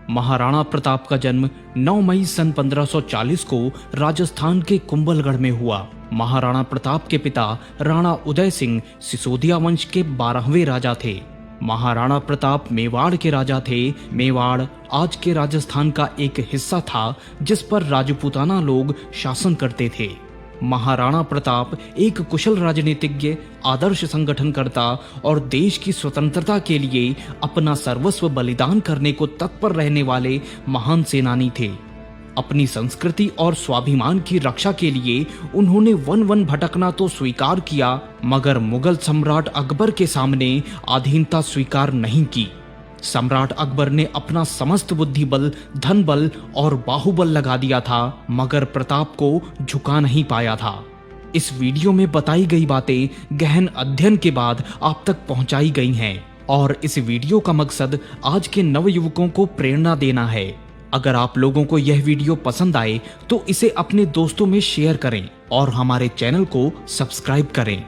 महाराणा प्रताप का जन्म 9 मई सन 1540 को राजस्थान के कुंभलगढ़ में हुआ। महाराणा प्रताप के पिता राणा उदय सिंह सिसोदिया वंश के 12वें राजा थे। महाराणा प्रताप मेवाड़ के राजा थे। मेवाड़ आज के राजस्थान का एक हिस्सा था जिस पर राजपूताना लोग शासन करते थे। महाराणा प्रताप एक कुशल राजनीतिज्ञ, आदर्श संगठनकर्ता और देश की स्वतंत्रता के लिए अपना सर्वस्व बलिदान करने को तत्पर रहने वाले महान सेनानी थे। अपनी संस्कृति और स्वाभिमान की रक्षा के लिए उन्होंने वन वन भटकना तो स्वीकार किया, मगर मुगल सम्राट अकबर के सामने अधीनता स्वीकार नहीं की। सम्राट अकबर ने अपना समस्त बुद्धि बल, धन बल और बाहुबल लगा दिया था, मगर प्रताप को झुका नहीं पाया था। इस वीडियो में बताई गई बातें गहन अध्ययन के बाद आप तक पहुंचाई गई हैं और इस वीडियो का मकसद आज के नवयुवकों को प्रेरणा देना है। अगर आप लोगों को यह वीडियो पसंद आए तो इसे अपने दोस्तों में शेयर करें और हमारे चैनल को सब्सक्राइब करें।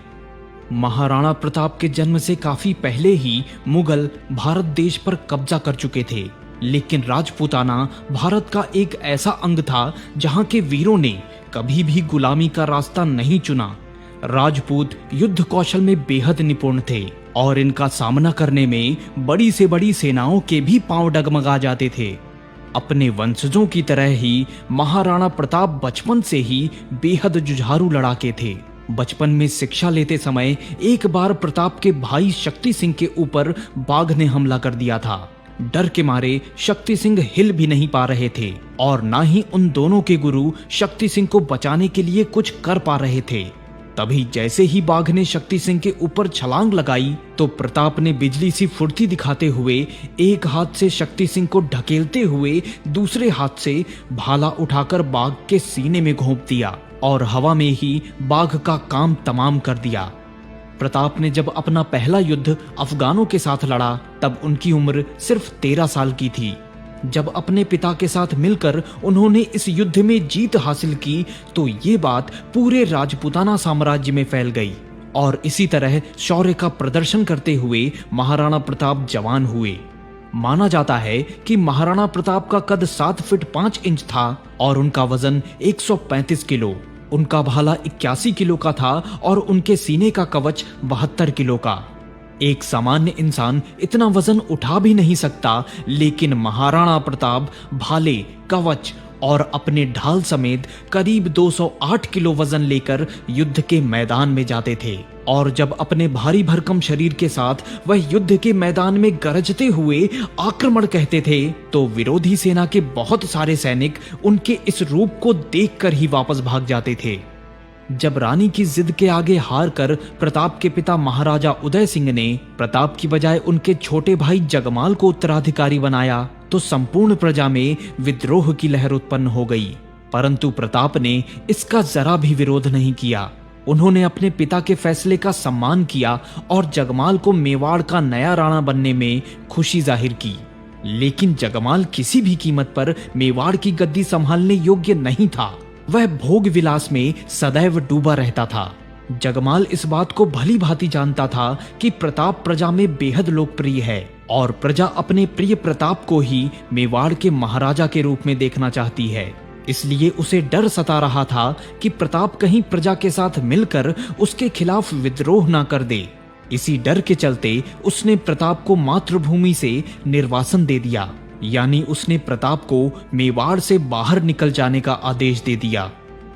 महाराणा प्रताप के जन्म से काफी पहले ही मुगल भारत देश पर कब्जा कर चुके थे, लेकिन राजपूताना भारत का एक ऐसा अंग था जहां के वीरों ने कभी भी गुलामी का रास्ता नहीं चुना। राजपूत युद्ध कौशल में बेहद निपुण थे और इनका सामना करने में बड़ी से बड़ी सेनाओं के भी पांव डगमगा जाते थे। अपने वंशजों की तरह ही महाराणा प्रताप बचपन से ही बेहद जुझारू लड़ाके थे। बचपन में शिक्षा लेते समय एक बार प्रताप के भाई शक्ति सिंह के ऊपर बाघ ने हमला कर दिया था। डर के मारे शक्ति सिंह हिल भी नहीं पा रहे थे और ना ही उन दोनों के गुरु शक्ति सिंह को बचाने के लिए कुछ कर पा रहे थे। तभी जैसे ही बाघ ने शक्ति सिंह के ऊपर छलांग लगाई तो प्रताप ने बिजली सी फुर्ती दिखाते हुए एक हाथ से शक्ति सिंह को ढकेलते हुए दूसरे हाथ से भाला उठाकर बाघ के सीने में घोंप दिया और हवा में ही बाघ का काम तमाम कर दिया। प्रताप ने जब अपना पहला युद्ध अफगानों के साथ लड़ा तब उनकी उम्र सिर्फ 13 साल की थी। जब अपने पिता के साथ मिलकर उन्होंने इस युद्ध में जीत हासिल की तो ये बात पूरे राजपूताना साम्राज्य में फैल गई और इसी तरह शौर्य का प्रदर्शन करते हुए महाराणा प्रताप जवान हुए। माना जाता है कि महाराणा प्रताप का कद 7 फीट 5 इंच था और उनका वजन 135 किलो। उनका भाला 81 किलो का था और उनके सीने का कवच 72 किलो का। एक सामान्य इंसान इतना वजन उठा भी नहीं सकता, लेकिन महाराणा प्रताप भाले, कवच और अपने ढाल समेत करीब 208 किलो वजन लेकर युद्ध के मैदान में जाते थे और जब अपने भारी भरकम शरीर के साथ वह युद्ध के मैदान में गरजते हुए आक्रमण कहते थे तो विरोधी सेना के बहुत सारे सैनिक उनके इस रूप को देखकर ही वापस भाग जाते थे। जब रानी की जिद के आगे हार कर प्रताप के पिता महाराजा उदय सिंह ने प्रताप की बजाय उनके छोटे भाई जगमाल को उत्तराधिकारी बनाया तो संपूर्ण प्रजा में विद्रोह की लहर उत्पन्न हो गई। परंतु प्रताप ने इसका जरा भी विरोध नहीं किया। उन्होंने अपने पिता के फैसले का सम्मान किया और जगमाल को मेवाड़ का नया राणा बनने में खुशी जाहिर की। लेकिन जगमाल किसी भी कीमत पर मेवाड़ की गद्दी संभालने योग्य नहीं था। वह भोग विलास में सदैव डूबा रहता था। जगमाल इस बात को भली भांति जानता था कि प्रताप प्रजा में बेहद लोकप्रिय है और प्रजा अपने प्रिय प्रताप को ही मेवाड़ के महाराजा के रूप में देखना चाहती है। इसलिए उसे डर सता रहा था कि प्रताप कहीं प्रजा के साथ मिलकर उसके खिलाफ विद्रोह ना कर दे। इसी डर के चलते उसने प्रताप को मातृभूमि से निर्वासन दे दिया, यानी उसने प्रताप को मेवाड़ से बाहर निकल जाने का आदेश दे दिया।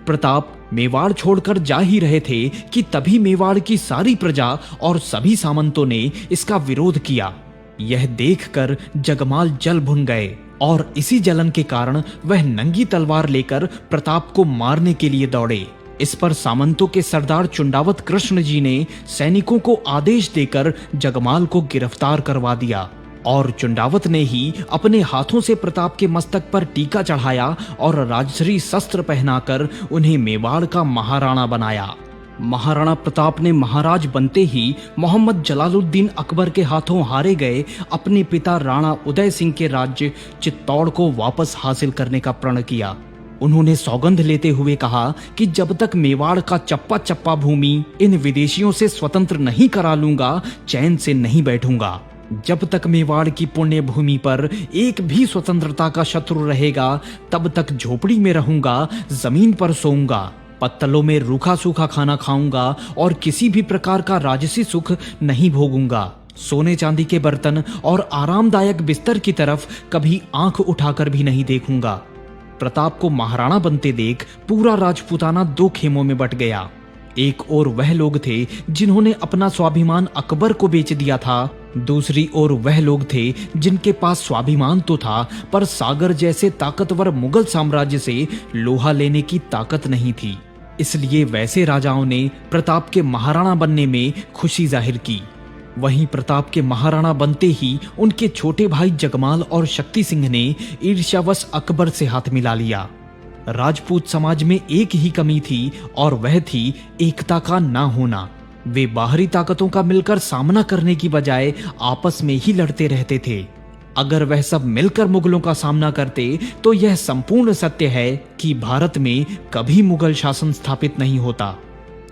प्रताप मेवाड़ छोड़कर जा ही रहे थे कि तभी मेवाड़ की सारी प्रजा और सभी सामंतों ने इसका विरोध किया। यह देखकर जगमाल जल भुन गए और इसी जलन के कारण वह नंगी तलवार लेकर प्रताप को मारने के लिए दौड़े। इस पर सामंतों के सरदार चुंडावत कृष्ण जी ने सैनिकों को आदेश देकर जगमाल को गिरफ्तार करवा दिया और चुंडावत ने ही अपने हाथों से प्रताप के मस्तक पर टीका चढ़ाया और राजश्री शस्त्र पहनाकर उन्हें मेवाड़ का महाराणा बनाया। महाराणा प्रताप ने महाराज बनते ही मोहम्मद जलालुद्दीन अकबर के हाथों हारे गए अपने पिता राणा उदय सिंह के राज्य चित्तौड़ को वापस हासिल करने का प्रण किया। उन्होंने सौगंध लेते हुए कहा कि जब तक मेवाड़ का चप्पा चप्पा भूमि इन विदेशियों से स्वतंत्र नहीं करा लूंगा, चैन से नहीं बैठूंगा। जब तक मेवाड़ की पुण्य भूमि पर एक भी स्वतंत्रता का शत्रु रहेगा, तब तक झोपड़ी में रहूंगा, जमीन पर सोऊंगा, पत्तलों में रूखा सूखा खाना खाऊंगा और किसी भी प्रकार का राजसी सुख नहीं भोगूंगा। सोने चांदी के बर्तन और आरामदायक बिस्तर की तरफ कभी आंख उठाकर भी नहीं देखूंगा। प्रताप को महाराणा बनते देख पूरा राजपूताना दो खेमों में बट गया। एक ओर वह लोग थे जिन्होंने अपना स्वाभिमान अकबर को बेच दिया था, दूसरी ओर वह लोग थे जिनके पास स्वाभिमान तो था पर सागर जैसे ताकतवर मुगल साम्राज्य से लोहा लेने की ताकत नहीं थी। इसलिए वैसे राजाओं ने प्रताप के महाराणा बनने में खुशी जाहिर की। वहीं प्रताप के महाराणा बनते ही उनके छोटे भाई जगमाल और शक्ति सिंह ने ईर्ष्यावश अकबर से हाथ मिला लिया। राजपूत समाज में एक ही कमी थी और वह थी एकता का ना होना। वे बाहरी ताकतों का मिलकर सामना करने की बजाय आपस में ही लड़ते रहते थे। अगर वह सब मिलकर मुगलों का सामना करते तो यह संपूर्ण सत्य है कि भारत में कभी मुगल शासन स्थापित नहीं होता।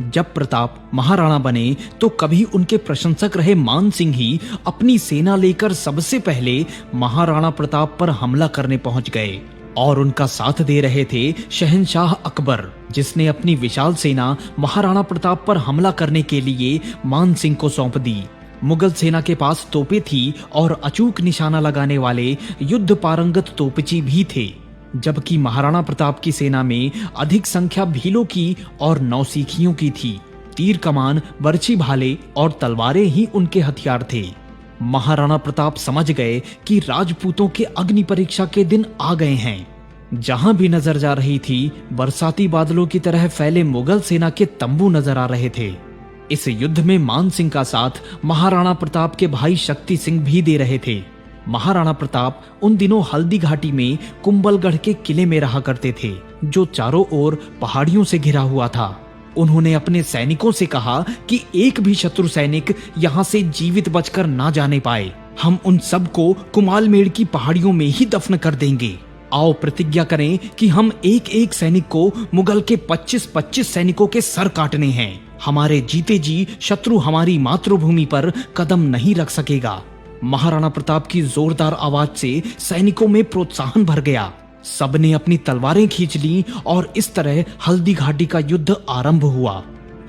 जब प्रताप महाराणा बने तो कभी उनके प्रशंसक रहे मान सिंह ही अपनी सेना लेकर सबसे पहले महाराणा प्रताप पर हमला करने पहुंच गए और उनका साथ दे रहे थे शहंशाह अकबर, जिसने अपनी विशाल सेना महाराणा प्रताप पर हमला करने के लिए मान सिंह को सौंप दी। मुगल सेना के पास तोपें थी और अचूक निशाना लगाने वाले युद्ध पारंगत तोपची भी थे, जबकि महाराणा प्रताप की सेना में अधिक संख्या भीलों की और नौसिखियों की थी। तीर कमान, बर्छी भाले और तलवारें ही उनके हथियार थे। महाराणा प्रताप समझ गए कि राजपूतों के अग्नि परीक्षा के दिन आ गए हैं। जहां भी नजर जा रही थी, बरसाती बादलों की तरह फैले मुगल सेना के तंबू नजर आ रहे थे। इस युद्ध में मान सिंह का साथ महाराणा प्रताप के भाई शक्ति सिंह भी दे रहे थे। महाराणा प्रताप उन दिनों हल्दी घाटी में कुंभलगढ़ के किले में रहा करते थे, जो चारों ओर पहाड़ियों से घिरा हुआ था। उन्होंने अपने सैनिकों से कहा कि एक भी शत्रु सैनिक यहाँ से जीवित बचकर ना जाने पाए। हम उन सबको कुमालमेड़ की पहाड़ियों में ही दफन कर देंगे। आओ प्रतिज्ञा करें कि हम एक एक सैनिक को मुगल के 25-25 सैनिकों के सर काटने हैं। हमारे जीते जी शत्रु हमारी मातृभूमि पर कदम नहीं रख सकेगा। महाराणा प्रताप की जोरदार आवाज से सैनिकों में प्रोत्साहन भर गया। सबने अपनी तलवारें खींच ली और इस तरह हल्दी घाटी का युद्ध आरंभ हुआ।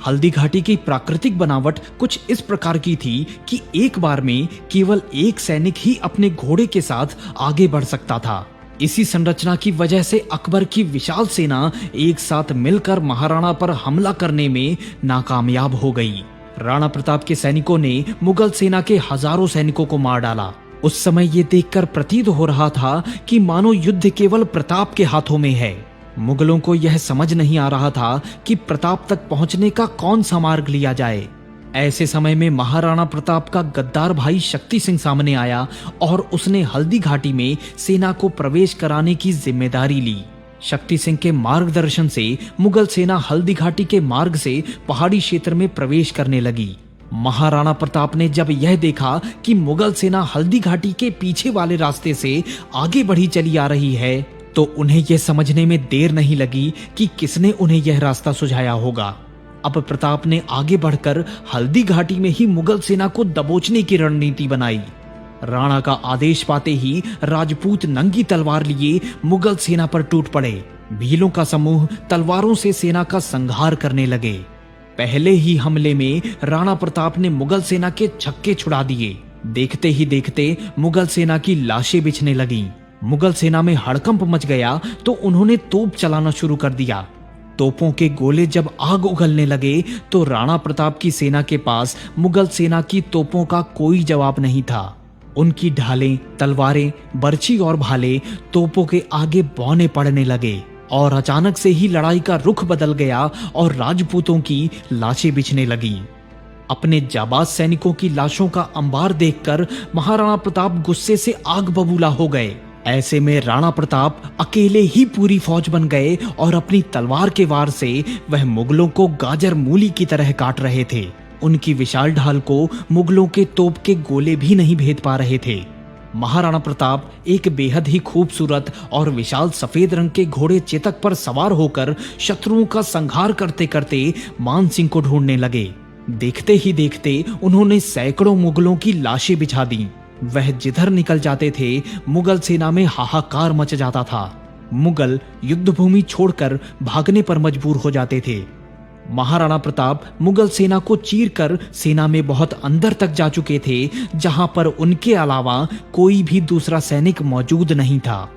हल्दी घाटी की प्राकृतिक बनावट कुछ इस प्रकार की थी कि एक बार में केवल एक सैनिक ही अपने घोड़े के साथ आगे बढ़ सकता था। इसी संरचना की वजह से अकबर की विशाल सेना एक साथ मिलकर महाराणा पर हमला करने में नाकामयाब हो गई। राणा प्रताप के सैनिकों ने मुगल सेना के हजारों सैनिकों को मार डाला। उस समय ये देखकर प्रतीत हो रहा था कि मानो युद्ध केवल प्रताप के हाथों में है। मुगलों को यह समझ नहीं आ रहा था कि प्रताप तक पहुंचने का कौन सा मार्ग लिया जाए। ऐसे समय में महाराणा प्रताप का गद्दार भाई शक्ति सिंह सामने आया और उसने हल्दी घाटी में सेना को प्रवेश कराने की जिम्मेदारी ली। शक्ति सिंह के मार्गदर्शन से मुगल सेना हल्दी घाटी के मार्ग से पहाड़ी क्षेत्र में प्रवेश करने लगी। महाराणा प्रताप ने जब यह देखा कि मुगल सेना हल्दी घाटी के पीछे वाले रास्ते से आगे बढ़ी चली आ रही है, तो उन्हें यह समझने में देर नहीं लगी कि किसने उन्हें यह रास्ता सुझाया होगा। अब प्रताप ने आगे बढ़कर हल्दी घाटी में ही मुगल सेना को दबोचने की रणनीति बनाई। राणा का आदेश पाते ही राजपूत नंगी तलवार लिए मुगल सेना पर टूट पड़े। भीलों का समूह तलवारों से सेना का संहार करने लगे। पहले ही हमले में राणा प्रताप ने मुगल सेना के छक्के छुड़ा दिए। देखते ही देखते मुगल सेना की लाशें बिछने लगीं। मुगल सेना में हड़कंप मच गया तो उन्होंने तोप चलाना शुरू कर दिया। तोपों के गोले जब आग उगलने लगे तो राणा प्रताप की सेना के पास मुगल सेना की तोपों का कोई जवाब नहीं था। उनकी ढालें, तलवारें, बर्छी और भाले तोपों के आगे बौने पड़ने लगे और अचानक से ही लड़ाई का रुख बदल गया और राजपूतों की लाशें बिछने लगीं। अपने जाबाज सैनिकों की लाशों का अंबार देखकर महाराणा प्रताप गुस्से से आग बबूला हो गए। ऐसे में राणा प्रताप अकेले ही पूरी फौज बन गए और अपनी तलवार के वार से वह मुगलों को गाजर मूली की तरह काट रहे थे। उनकी विशाल ढाल को मुगलों के तोप के गोले भी नहीं भेद पा रहे थे। महाराणा प्रताप एक बेहद ही खूबसूरत और विशाल सफेद रंग के घोड़े चेतक पर सवार होकर शत्रुओं का संहार करते करते मान सिंह को ढूंढने लगे। देखते ही देखते उन्होंने सैकड़ों मुगलों की लाशें बिछा दी। वह जिधर निकल जाते थे मुगल सेना में हाहाकार मच जाता था। मुगल युद्ध भूमि छोड़कर भागने पर मजबूर हो जाते थे। महाराणा प्रताप मुगल सेना को चीरकर सेना में बहुत अंदर तक जा चुके थे, जहां पर उनके अलावा कोई भी दूसरा सैनिक मौजूद नहीं था।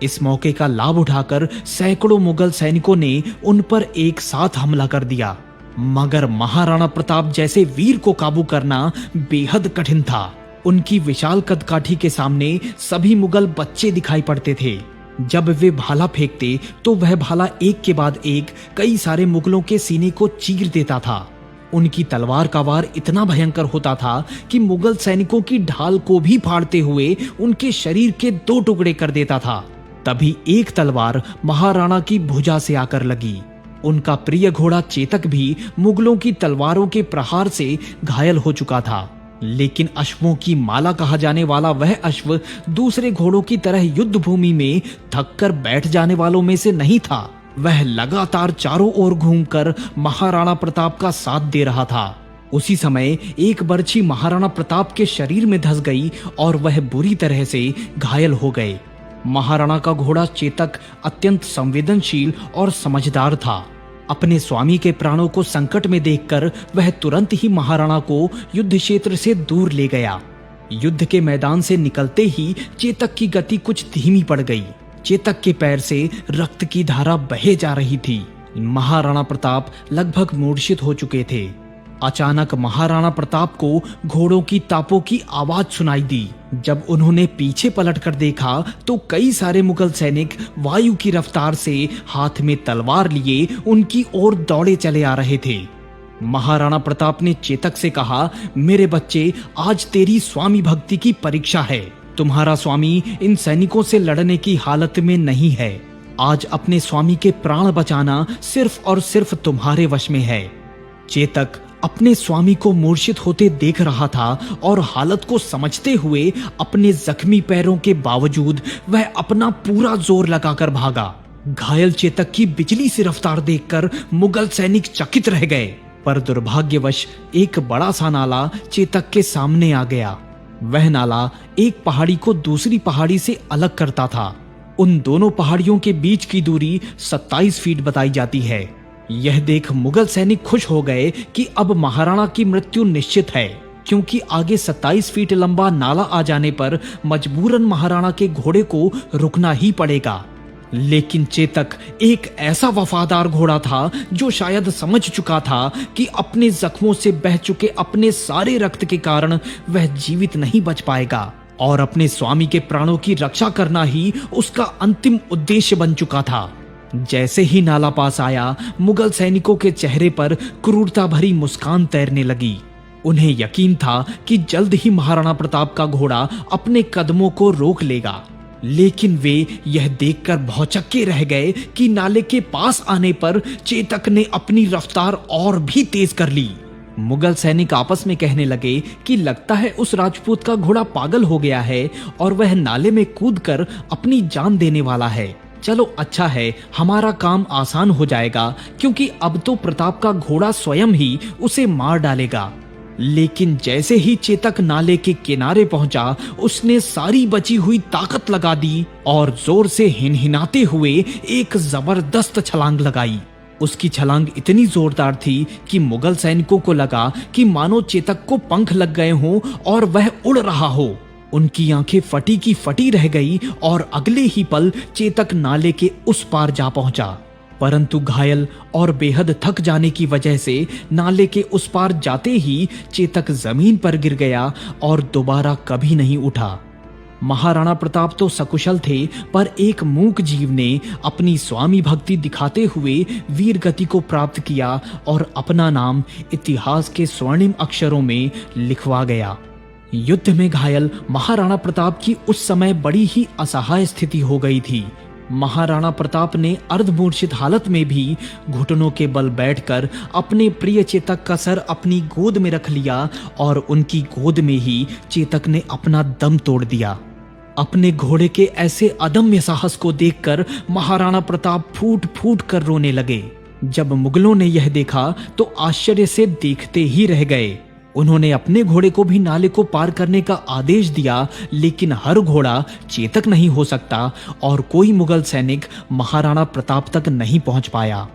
इस मौके का लाभ उठाकर सैकड़ों मुगल सैनिकों ने उन पर एक साथ हमला कर दिया, मगर महाराणा प्रताप जैसे वीर को काबू करना बेहद कठिन था। उनकी विशाल कदकाठी के सामने सभी मुगल बच्चे दिखाई पड़ते थे। जब वे भाला फेंकते तो वह भाला एक के बाद एक कई सारे मुगलों के सीने को चीर देता था। उनकी तलवार का वार इतना भयंकर होता था कि मुगल सैनिकों की ढाल को भी फाड़ते हुए उनके शरीर के 2 टुकड़े कर देता था। तभी एक तलवार महाराणा की भुजा से आकर लगी। उनका प्रिय घोड़ा चेतक भी मुगलों की तलवारों के प्रहार से घायल हो चुका था, लेकिन अश्वों की माला कहा जाने वाला वह अश्व दूसरे घोड़ों की तरह युद्ध भूमि में थककर बैठ जाने वालों में से नहीं था। वह लगातार चारों ओर घूमकर महाराणा प्रताप का साथ दे रहा था। उसी समय एक बरछी महाराणा प्रताप के शरीर में धंस गई और वह बुरी तरह से घायल हो गए। महाराणा का घोड़ा चेतक अत्यंत संवेदनशील और समझदार था। अपने स्वामी के प्राणों को संकट में देखकर वह तुरंत ही महाराणा को युद्ध क्षेत्र से दूर ले गया। युद्ध के मैदान से निकलते ही चेतक की गति कुछ धीमी पड़ गई। चेतक के पैर से रक्त की धारा बहे जा रही थी। महाराणा प्रताप लगभग मूर्छित हो चुके थे। अचानक महाराणा प्रताप को घोड़ों की तापों की आवाज सुनाई दी। जब उन्होंने पीछे पलटकर देखा तो कई सारे मुगल सैनिक वायु की रफ्तार से हाथ में तलवार लिए उनकी ओर दौड़े चले आ रहे थे। महाराणा प्रताप ने चेतक से कहा, मेरे बच्चे, आज तेरी स्वामी भक्ति की परीक्षा है। तुम्हारा स्वामी इन सैनिकों से लड़ने की हालत में नहीं है। आज अपने स्वामी के प्राण बचाना सिर्फ और सिर्फ तुम्हारे वश में है। चेतक अपने स्वामी को मूर्छित होते देख रहा था और हालत को समझते हुए अपने जख्मी पैरों के बावजूद वह अपना पूरा जोर लगाकर भागा। घायल चेतक की बिजली सी रफ्तार देखकर मुगल सैनिक चकित रह गए, पर दुर्भाग्यवश एक बड़ा सा नाला चेतक के सामने आ गया। वह नाला एक पहाड़ी को दूसरी पहाड़ी से अलग करता था। उन दोनों पहाड़ियों के बीच की दूरी 27 फीट बताई जाती है। यह देख मुगल सैनिक खुश हो गए कि अब महाराणा की मृत्यु निश्चित है, क्योंकि आगे 27 फीट लंबा नाला आ जाने पर मजबूरन महाराणा के घोड़े को रुकना ही पड़ेगा। लेकिन चेतक एक ऐसा वफादार घोड़ा था जो शायद समझ चुका था कि अपने जख्मों से बह चुके अपने सारे रक्त के कारण वह जीवित नहीं बच पाएगा और अपने स्वामी के प्राणों की रक्षा करना ही उसका अंतिम उद्देश्य बन चुका था। जैसे ही नाला पास आया, मुगल सैनिकों के चेहरे पर क्रूरता भरी मुस्कान तैरने लगी। उन्हें यकीन था कि जल्द ही महाराणा प्रताप का घोड़ा अपने कदमों को रोक लेगा, लेकिन वे यह देखकर भौचक्के रह गए कि नाले के पास आने पर चेतक ने अपनी रफ्तार और भी तेज कर ली। मुगल सैनिक आपस में कहने लगे कि लगता है उस राजपूत का घोड़ा पागल हो गया है और वह नाले में कूदकर अपनी जान देने वाला है। चलो अच्छा है, हमारा काम आसान हो जाएगा, क्योंकि अब तो प्रताप का घोड़ा स्वयं ही उसे मार डालेगा। लेकिन जैसे ही चेतक नाले के किनारे पहुंचा, उसने सारी बची हुई ताकत लगा दी और जोर से हिनहिनाते हुए एक जबरदस्त छलांग लगाई। उसकी छलांग इतनी जोरदार थी कि मुगल सैनिकों को लगा कि मानो चेतक को पंख लग गए हों और वह उड़ रहा हो। उनकी आंखें फटी की फटी रह गई और अगले ही पल चेतक नाले के उस पार जा पहुंचा। परंतु घायल और बेहद थक जाने की वजह से नाले के उस पार जाते ही चेतक जमीन पर गिर गया और दोबारा कभी नहीं उठा। महाराणा प्रताप तो सकुशल थे, पर एक मूक जीव ने अपनी स्वामी भक्ति दिखाते हुए वीर गति को प्राप्त किया और अपना नाम इतिहास के स्वर्णिम अक्षरों में लिखवा गया। युद्ध में घायल महाराणा प्रताप की उस समय बड़ी ही असहाय स्थिति हो गई थी। महाराणा प्रताप ने अर्धमूर्छित हालत में भी घुटनों के बल बैठकर अपने प्रिय चेतक का सर अपनी गोद में रख लिया और उनकी गोद में ही चेतक ने अपना दम तोड़ दिया। अपने घोड़े के ऐसे अदम्य साहस को देखकर महाराणा प्रताप फूट फूट कर रोने लगे। जब मुगलों ने यह देखा तो आश्चर्य से देखते ही रह गए। उन्होंने अपने घोड़े को भी नाले को पार करने का आदेश दिया, लेकिन हर घोड़ा चेतक नहीं हो सकता और कोई मुगल सैनिक महाराणा प्रताप तक नहीं पहुंच पाया।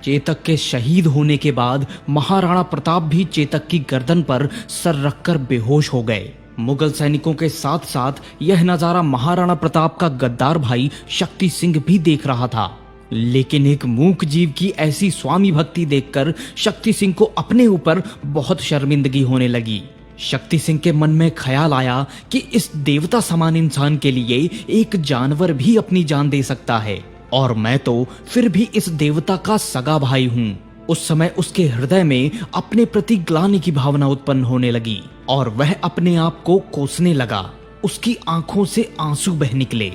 चेतक के शहीद होने के बाद महाराणा प्रताप भी चेतक की गर्दन पर सर रखकर बेहोश हो गए। मुगल सैनिकों के साथ साथ यह नजारा महाराणा प्रताप का गद्दार भाई शक्ति सिंह भी देख रहा था। लेकिन एक मूक जीव की ऐसी स्वामी भक्ति देखकर शक्ति सिंह को अपने ऊपर बहुत शर्मिंदगी होने लगी। शक्ति सिंह के मन में ख्याल आया कि इस देवता समान इंसान के लिए एक जानवर भी अपनी जान दे सकता है, और मैं तो फिर भी इस देवता का सगा भाई हूँ। उस समय उसके हृदय में अपने प्रति ग्लानि की भावना उत्पन्न होने लगी और वह अपने आप को कोसने लगा। उसकी आंखों से आंसू बह निकले।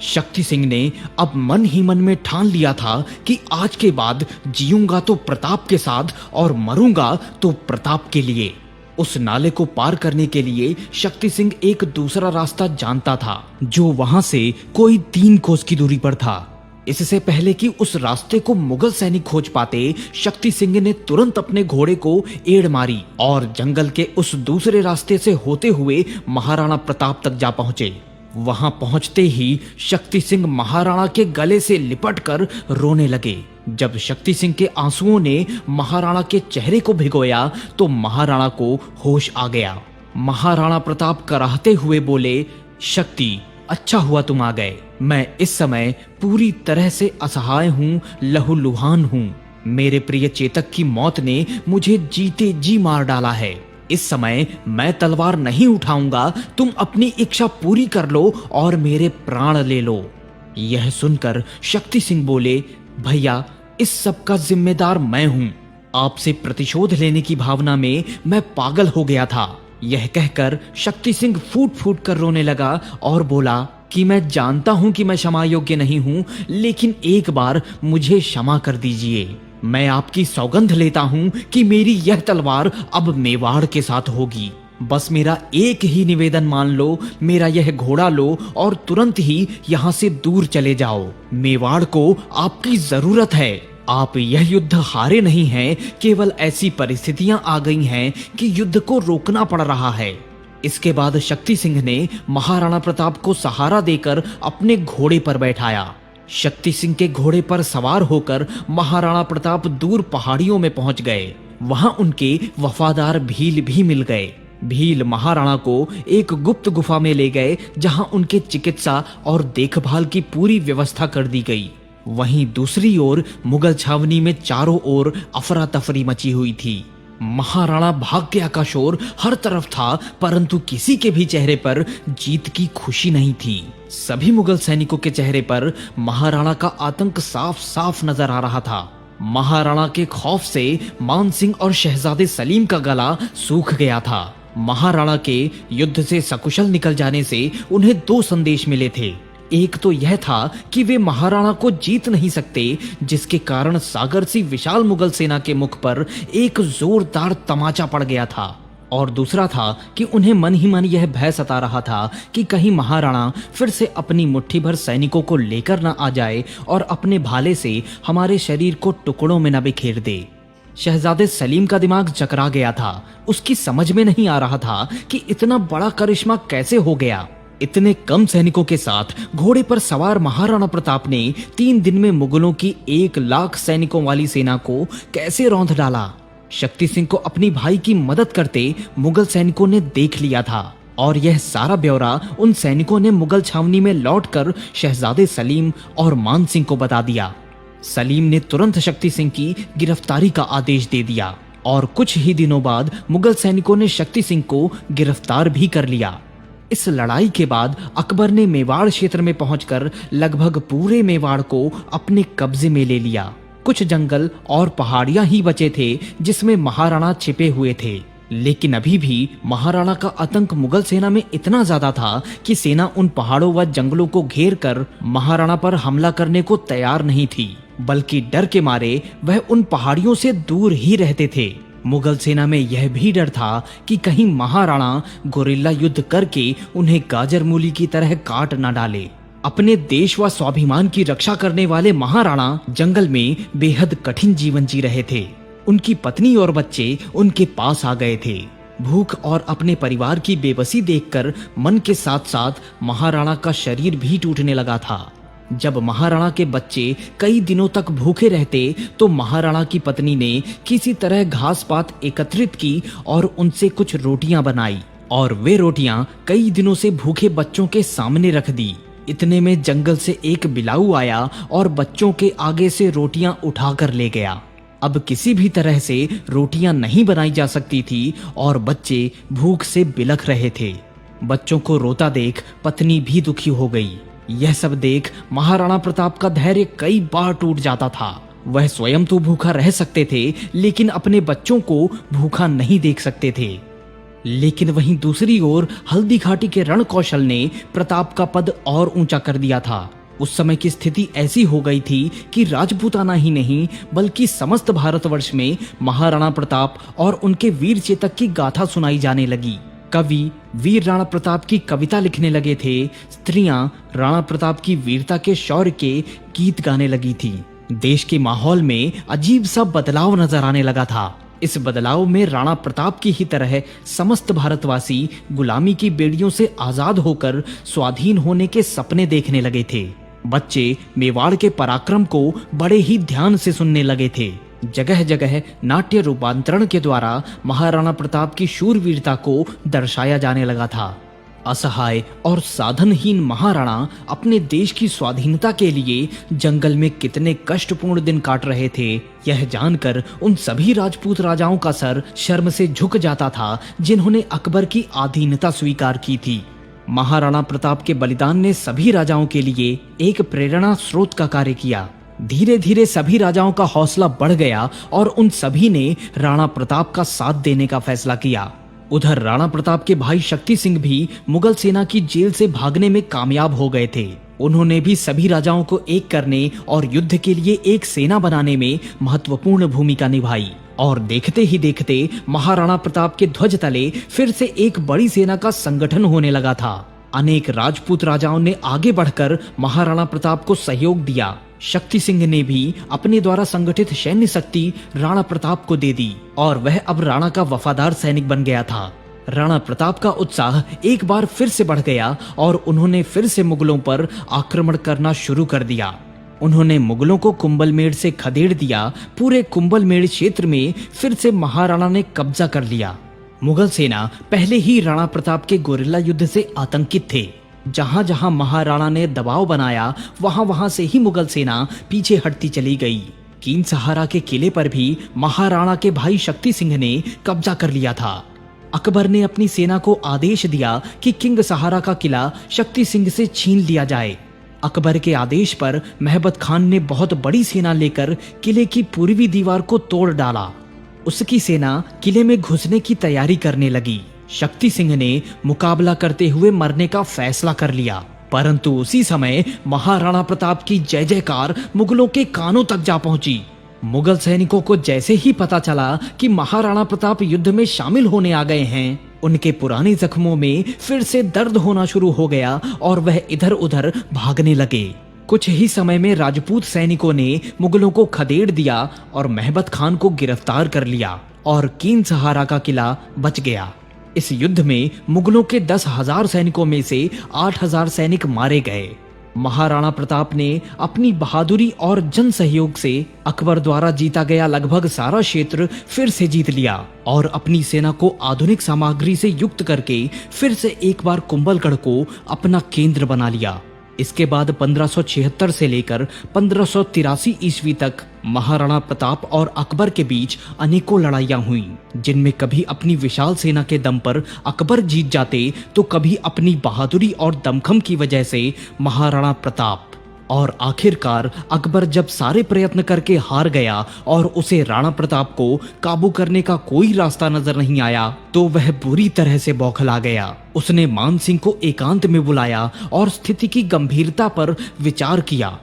शक्ति सिंह ने अब मन ही मन में ठान लिया था कि आज के बाद जीऊंगा तो प्रताप के साथ और मरूंगा तो प्रताप के लिए। उस नाले को पार करने के लिए शक्ति सिंह एक दूसरा रास्ता जानता था, जो वहां से कोई 3 कोस की दूरी पर था। इससे पहले कि उस रास्ते को मुगल सैनिक खोज पाते, शक्ति सिंह ने तुरंत अपने घोड़े को एड़ मारी और जंगल के उस दूसरे रास्ते से होते हुए महाराणा प्रताप तक जा पहुंचे। वहां पहुंचते ही शक्ति सिंह महाराणा के गले से लिपटकर रोने लगे। जब शक्ति सिंह के आंसुओं ने महाराणा के चेहरे को भिगोया तो महाराणा को होश आ गया। महाराणा प्रताप कराहते हुए बोले, शक्ति, अच्छा हुआ तुम आ गए। मैं इस समय पूरी तरह से असहाय हूँ, लहूलुहान हूँ। मेरे प्रिय चेतक की मौत ने मुझे जीते जी मार डाला है। इस समय मैं तलवार नहीं उठाऊंगा, तुम अपनी इच्छा पूरी कर लो और मेरे प्राण ले लो। यह सुनकर शक्ति सिंह बोले, भैया, इस सब का जिम्मेदार मैं हूं। आपसे प्रतिशोध लेने की भावना में मैं पागल हो गया था। यह कहकर शक्ति सिंह फूट फूट कर रोने लगा और बोला कि मैं जानता हूं कि मैं क्षमा योग्य नहीं हूं, लेकिन एक बार मुझे क्षमा कर दीजिए। मैं आपकी सौगंध लेता हूं कि मेरी यह तलवार अब मेवाड़ के साथ होगी। बस मेरा एक ही निवेदन मान लो, मेरा यह घोड़ा लो और तुरंत ही यहाँ से दूर चले जाओ। मेवाड़ को आपकी जरूरत है। आप यह युद्ध हारे नहीं हैं, केवल ऐसी परिस्थितियां आ गई हैं कि युद्ध को रोकना पड़ रहा है। इसके बाद शक्ति सिंह ने महाराणा प्रताप को सहारा देकर अपने घोड़े पर बैठाया। शक्ति सिंह के घोड़े पर सवार होकर महाराणा प्रताप दूर पहाड़ियों में पहुंच गए। वहां उनके वफादार भील भी मिल गए। भील महाराणा को एक गुप्त गुफा में ले गए, जहां उनके चिकित्सा और देखभाल की पूरी व्यवस्था कर दी गई। वहीं दूसरी ओर मुगल छावनी में चारों ओर अफरा तफरी मची हुई थी। महाराणा भाग्य का शोर हर तरफ था, परंतु किसी के भी चेहरे पर जीत की खुशी नहीं थी। सभी मुगल सैनिकों के चेहरे पर महाराणा का आतंक साफ साफ नजर आ रहा था। महाराणा के खौफ से मान सिंह और शहजादे सलीम का गला सूख गया था। महाराणा के युद्ध से सकुशल निकल जाने से उन्हें 2 संदेश मिले थे। एक तो यह था कि वे महाराणा को जीत नहीं सकते, जिसके कारण सागर सी विशाल मुगल सेना के मुख पर एक जोरदार तमाचा पड़ गया था, और दूसरा था कि उन्हें मन ही मन यह भय सता रहा था कि कहीं महाराणा फिर से अपनी मुट्ठी भर सैनिकों को लेकर न आ जाए और अपने भाले से हमारे शरीर को टुकड़ों में न बिखेर दे। शहजादे सलीम का दिमाग चकरा गया था। उसकी समझ में नहीं आ रहा था कि इतना बड़ा करिश्मा कैसे हो गया। इतने कम सैनिकों के साथ घोड़े पर सवार महाराणा प्रताप ने 3 दिन में मुगलों की 1 लाख सैनिकों वाली सेना को कैसे रौंद डाला। शक्ति सिंह को अपनी भाई की मदद करते मुगल सैनिकों ने देख लिया था, और यह सारा ब्यौरा उन सैनिकों ने मुगल छावनी में लौटकर शहजादे सलीम और मान सिंह को बता दिया। सलीम ने तुरंत शक्ति सिंह की गिरफ्तारी का आदेश दे दिया, और कुछ ही दिनों बाद मुगल सैनिकों ने शक्ति सिंह को गिरफ्तार भी कर लिया। इस लड़ाई के बाद अकबर ने मेवाड़ क्षेत्र में पहुंचकर लगभग पूरे मेवाड़ को अपने कब्जे में ले लिया। कुछ जंगल और पहाड़ियां ही बचे थे जिसमें महाराणा छिपे हुए थे, लेकिन अभी भी महाराणा का आतंक मुगल सेना में इतना ज्यादा था कि सेना उन पहाड़ों व जंगलों को घेर कर महाराणा पर हमला करने को तैयार नहीं थी, बल्कि डर के मारे वह उन पहाड़ियों से दूर ही रहते थे। मुगल सेना में यह भी डर था कि कहीं महाराणा गोरिल्ला युद्ध करके उन्हें गाजर मूली की तरह काट न डाले। अपने देश व स्वाभिमान की रक्षा करने वाले महाराणा जंगल में बेहद कठिन जीवन जी रहे थे। उनकी पत्नी और बच्चे उनके पास आ गए थे। भूख और अपने परिवार की बेबसी देखकर मन के साथ साथ महाराणा का शरीर भी टूटने लगा था। जब महाराणा के बच्चे कई दिनों तक भूखे रहते तो महाराणा की पत्नी ने किसी तरह घास पात एकत्रित की और उनसे कुछ रोटियां बनाई और वे रोटियां कई दिनों से भूखे बच्चों के सामने रख दी। इतने में जंगल से एक बिलाऊ आया और बच्चों के आगे से रोटियां उठाकर ले गया। अब किसी भी तरह से रोटियां नहीं बनाई जा सकती थी और बच्चे भूख से बिलख रहे थे। बच्चों को रोता देख पत्नी भी दुखी हो गई। यह सब देख महाराणा प्रताप का धैर्य कई बार टूट जाता था। वह स्वयं तो भूखा रह सकते थे लेकिन अपने बच्चों को भूखा नहीं देख सकते थे। लेकिन वहीं दूसरी ओर हल्दी घाटी के रण कौशल ने प्रताप का पद और ऊंचा कर दिया था। उस समय की स्थिति ऐसी हो गई थी कि राजपूताना ही नहीं बल्कि समस्त भारतवर्ष में महाराणा प्रताप और उनके वीर चेतक की गाथा सुनाई जाने लगी। कवि वीर राणा प्रताप की कविता लिखने लगे थे। स्त्रियां राणा प्रताप की वीरता के शौर्य के गीत गाने लगी थी। देश के माहौल में अजीब सा बदलाव नजर आने लगा था। इस बदलाव में राणा प्रताप की ही तरह समस्त भारतवासी गुलामी की बेड़ियों से आजाद होकर स्वाधीन होने के सपने देखने लगे थे। बच्चे मेवाड़ के पराक्रम को बड़े ही ध्यान से सुनने लगे थे। जगह जगह नाट्य रूपांतरण के द्वारा महाराणा प्रताप की शूरवीरता को दर्शाया जाने लगा था। असहाय और साधनहीन महाराणा अपने देश की स्वाधीनता के लिए जंगल में कितने कष्टपूर्ण दिन काट रहे थे, यह जानकर उन सभी राजपूत राजाओं का सर शर्म से झुक जाता था जिन्होंने अकबर की अधीनता स्वीकार की थी। महाराणा प्रताप के बलिदान ने सभी राजाओं के लिए एक प्रेरणा स्रोत का कार्य किया। धीरे धीरे सभी राजाओं का हौसला बढ़ गया और उन सभी ने राणा प्रताप का साथ देने का फैसला किया। उधर राणा प्रताप के भाई शक्ति सिंह भी मुगल सेना की जेल से भागने में कामयाब हो गए थे। उन्होंने भी सभी राजाओं को एक करने और युद्ध के लिए एक सेना बनाने में महत्वपूर्ण भूमिका निभाई और देखते ही देखते महाराणा प्रताप के ध्वज तले फिर से एक बड़ी सेना का संगठन होने लगा था। अनेक राजपूत राजाओं ने आगे बढ़कर महाराणा प्रताप को सहयोग दिया। शक्ति सिंह ने भी अपने द्वारा संगठित सैन्य शक्ति राणा प्रताप को दे दी और वह अब राणा का वफादार सैनिक बन गया था। राणा प्रताप का उत्साह एक बार फिर से बढ़ गया और उन्होंने फिर से मुगलों पर आक्रमण करना शुरू कर दिया। उन्होंने मुगलों को कुंभलमेड़ से खदेड़ दिया। पूरे कुंभलमेड़ क्षेत्र में फिर से महाराणा ने कब्जा कर लिया। मुगल सेना पहले ही राणा प्रताप के गोरिल्ला युद्ध से आतंकित थे। जहां जहां महाराणा ने दबाव बनाया वहां वहां से ही मुगल सेना पीछे हटती चली गई। कीन सहारा के किले पर भी महाराणा के भाई शक्ति सिंह ने कब्जा कर लिया था। अकबर ने अपनी सेना को आदेश दिया कि किंग सहारा का किला शक्ति सिंह से छीन लिया जाए। अकबर के आदेश पर महबत खान ने बहुत बड़ी सेना लेकर किले की पूर्वी दीवार को तोड़ डाला। उसकी सेना किले में घुसने की तैयारी करने लगी। शक्ति सिंह ने मुकाबला करते हुए मरने का फैसला कर लिया, परंतु उसी समय महाराणा प्रताप की जय जयकार मुगलों के कानों तक जा पहुंची। मुगल सैनिकों को जैसे ही पता चला कि महाराणा प्रताप युद्ध में शामिल होने आ गए हैं, उनके पुराने जख्मों में फिर से दर्द होना शुरू हो गया और वह इधर उधर भागने लगे। कुछ ही समय में राजपूत सैनिकों ने मुगलों को खदेड़ दिया और महबत खान को गिरफ्तार कर लिया और कीन सहारा का किला बच गया। इस युद्ध में मुगलों के 10,000 सैनिकों में से 8,000 सैनिक मारे गए। महाराणा प्रताप ने अपनी बहादुरी और जन सहयोग से अकबर द्वारा जीता गया लगभग सारा क्षेत्र फिर से जीत लिया और अपनी सेना को आधुनिक सामग्री से युक्त करके फिर से एक बार कुंभलगढ़ को अपना केंद्र बना लिया। इसके बाद 1576 से लेकर 1583 ईस्वी तक महाराणा प्रताप और अकबर के बीच अनेकों लड़ाइयां हुईं, जिनमें कभी अपनी विशाल सेना के दम पर अकबर जीत जाते तो कभी अपनी बहादुरी और दमखम की वजह से महाराणा प्रताप। और आखिरकार अकबर जब सारे प्रयत्न करके हार गया और उसे राणा प्रताप को काबू करने का कोई रास्ता नजर नहीं आया तो वह बुरी तरह से बौखला गया। उसने मान सिंह को एकांत में बुलाया और स्थिति की गंभीरता पर विचार किया।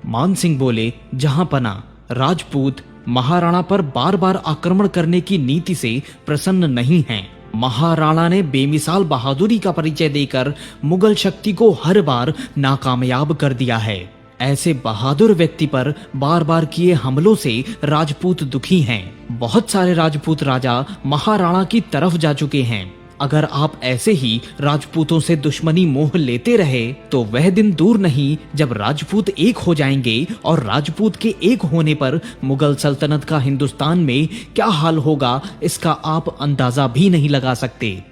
मान सिंह बोले, जहां पना राजपूत महाराणा पर बार बार आक्रमण करने की नीति से प्रसन्न नहीं हैं। महाराणा ने बेमिसाल बहादुरी का परिचय देकर मुगल शक्ति को हर बार नाकामयाब कर दिया है। ऐसे बहादुर व्यक्ति पर बार बार किए हमलों से राजपूत दुखी हैं। बहुत सारे राजपूत राजा महाराणा की तरफ जा चुके हैं। अगर आप ऐसे ही राजपूतों से दुश्मनी मोह लेते रहे तो वह दिन दूर नहीं जब राजपूत एक हो जाएंगे, और राजपूत के एक होने पर मुगल सल्तनत का हिंदुस्तान में क्या हाल होगा इसका आप अंदाजा भी नहीं लगा सकते।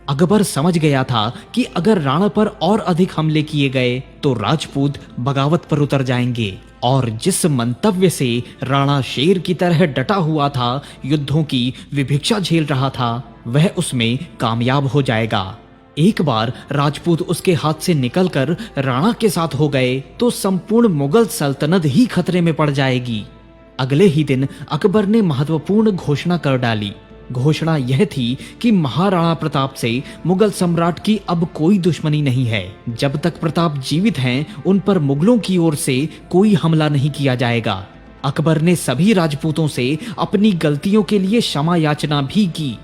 अकबर समझ गया था कि अगर राणा पर और अधिक हमले किए गए तो राजपूत बगावत पर उतर जाएंगे, और जिस मंतव्य से राणा शेर की तरह डटा हुआ था, युद्धों की विभिक्षा झेल रहा था, वह उसमें कामयाब हो जाएगा। एक बार राजपूत उसके हाथ से निकलकर राणा के साथ हो गए तो संपूर्ण मुगल सल्तनत ही खतरे में पड़ जाएगी। अगले ही दिन अकबर ने महत्वपूर्ण घोषणा कर डाली। घोषणा यह थी कि महाराणा प्रताप से मुगल सम्राट की अब कोई दुश्मनी नहीं है। जब तक प्रताप जीवित हैं, उन पर मुगलों की ओर से कोई हमला नहीं किया जाएगा। अकबर ने सभी राजपूतों से अपनी गलतियों के लिए क्षमा याचना भी की।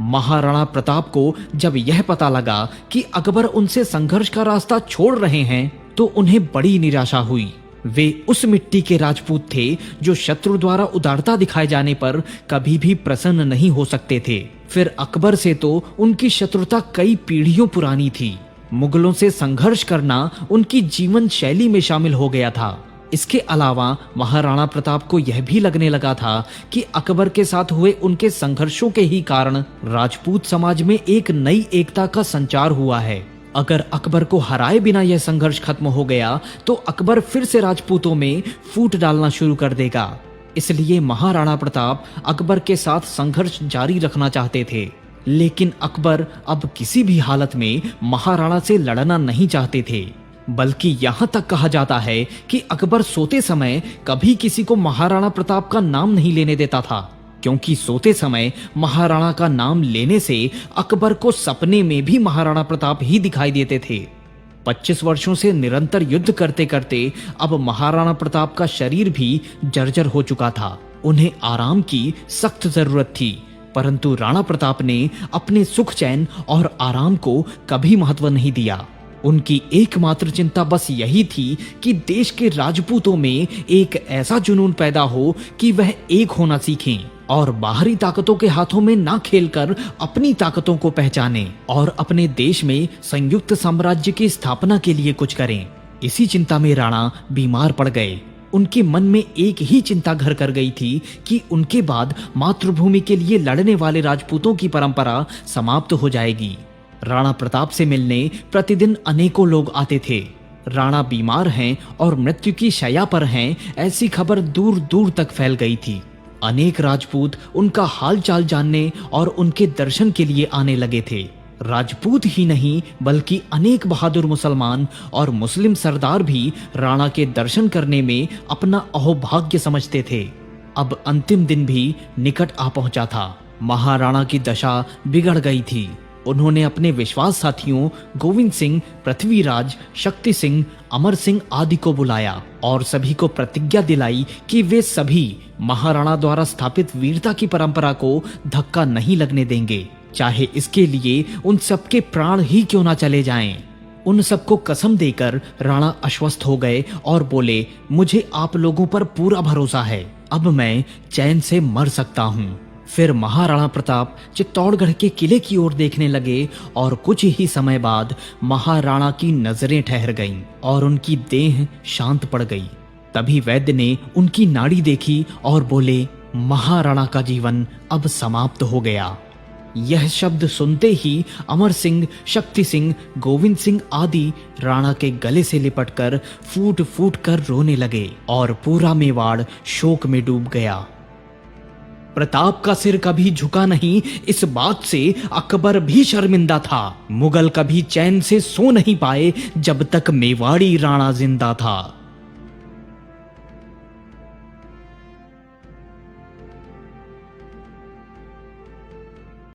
महाराणा प्रताप को जब यह पता लगा कि अकबर उनसे संघर्ष का रास्ता छोड़ रहे हैं तो उन्हें बड़ी निराशा हुई। वे उस मिट्टी के राजपूत थे जो शत्रु द्वारा उदारता दिखाए जाने पर कभी भी प्रसन्न नहीं हो सकते थे। फिर अकबर से तो उनकी शत्रुता कई पीढ़ियों पुरानी थी। मुगलों से संघर्ष करना उनकी जीवन शैली में शामिल हो गया था। इसके अलावा महाराणा प्रताप को यह भी लगने लगा था कि अकबर के साथ हुए उनके संघर्षों के ही कारण राजपूत समाज में एक नई एकता का संचार हुआ है। अगर अकबर को हराए बिना यह संघर्ष खत्म हो गया तो अकबर फिर से राजपूतों में फूट डालना शुरू कर देगा। इसलिए महाराणा प्रताप अकबर के साथ संघर्ष जारी रखना चाहते थे, लेकिन अकबर अब किसी भी हालत में महाराणा से लड़ना नहीं चाहते थे। बल्कि यहाँ तक कहा जाता है कि अकबर सोते समय कभी किसी को महाराणा प्रताप का नाम नहीं लेने देता था, क्योंकि सोते समय महाराणा का नाम लेने से अकबर को सपने में भी महाराणा प्रताप ही दिखाई देते थे। 25 वर्षों से निरंतर युद्ध करते करते अब महाराणा प्रताप का शरीर भी जर्जर हो चुका था। उन्हें आराम की सख्त जरूरत थी, परंतु राणा प्रताप ने अपने सुख चैन और आराम को कभी महत्व नहीं दिया। उनकी एकमात्र चिंता बस यही थी कि देश के राजपूतों में एक ऐसा जुनून पैदा हो कि वह एक होना सीखें और बाहरी ताकतों के हाथों में ना खेलकर अपनी ताकतों को पहचानें और अपने देश में संयुक्त साम्राज्य की स्थापना के लिए कुछ करें। इसी चिंता में राणा बीमार पड़ गए। उनके मन में एक ही चिंता घर कर गई थी कि उनके बाद मातृभूमि के लिए लड़ने वाले राजपूतों की परंपरा समाप्त हो जाएगी। राणा प्रताप से मिलने प्रतिदिन अनेकों लोग आते थे। राणा बीमार हैं और मृत्यु की शैया पर हैं, ऐसी खबर दूर दूर तक फैल गई थी। अनेक राजपूत उनका हाल चाल जानने और उनके दर्शन के लिए आने लगे थे। राजपूत ही नहीं बल्कि अनेक बहादुर मुसलमान और मुस्लिम सरदार भी राणा के दर्शन करने में अपना अहोभाग्य समझते थे। अब अंतिम दिन भी निकट आ पहुंचा था। महाराणा की दशा बिगड़ गई थी। उन्होंने अपने विश्वास साथियों गोविंद सिंह, पृथ्वीराज, शक्ति सिंह, अमर सिंह आदि को बुलाया और सभी को प्रतिज्ञा दिलाई कि वे सभी महाराणा द्वारा स्थापित वीरता की परंपरा को धक्का नहीं लगने देंगे, चाहे इसके लिए उन सबके प्राण ही क्यों ना चले जाएं। उन सबको कसम देकर राणा आश्वस्त हो गए और बोले, मुझे आप लोगों पर पूरा भरोसा है, अब मैं चैन से मर सकता हूँ। फिर महाराणा प्रताप चित्तौड़गढ़ के किले की ओर देखने लगे और कुछ ही समय बाद महाराणा की नजरें ठहर गईं और उनकी देह शांत पड़ गई। तभी वैद्य ने उनकी नाड़ी देखी और बोले, महाराणा का जीवन अब समाप्त हो गया। यह शब्द सुनते ही अमर सिंह, शक्ति सिंह, गोविंद सिंह आदि राणा के गले से लिपटकर फूट फूट कर रोने लगे और पूरा मेवाड़ शोक में डूब गया। प्रताप का सिर कभी झुका नहीं, इस बात से अकबर भी शर्मिंदा था। मुगल कभी चैन से सो नहीं पाए जब तक मेवाड़ी राणा जिंदा था।